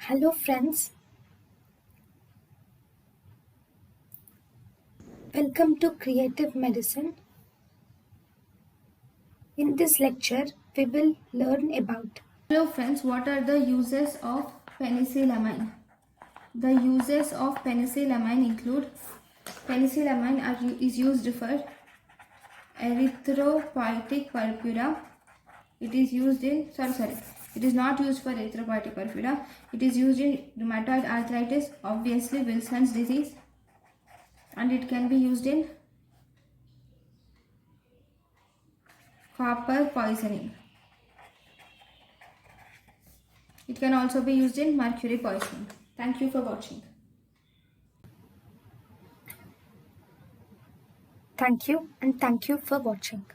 Hello friends, welcome to Creative Medicine. In this lecture, we will learn about Hello friends, what are the uses of penicillamine? The uses of penicillamine include penicillamine is used for erythropoietic purpura. It is used in it is not used for erythropoietic purpura. It is used in rheumatoid arthritis, obviously Wilson's disease, and it can be used in copper poisoning. It can also be used in mercury poisoning. Thank you for watching. Thank you and thank you for watching.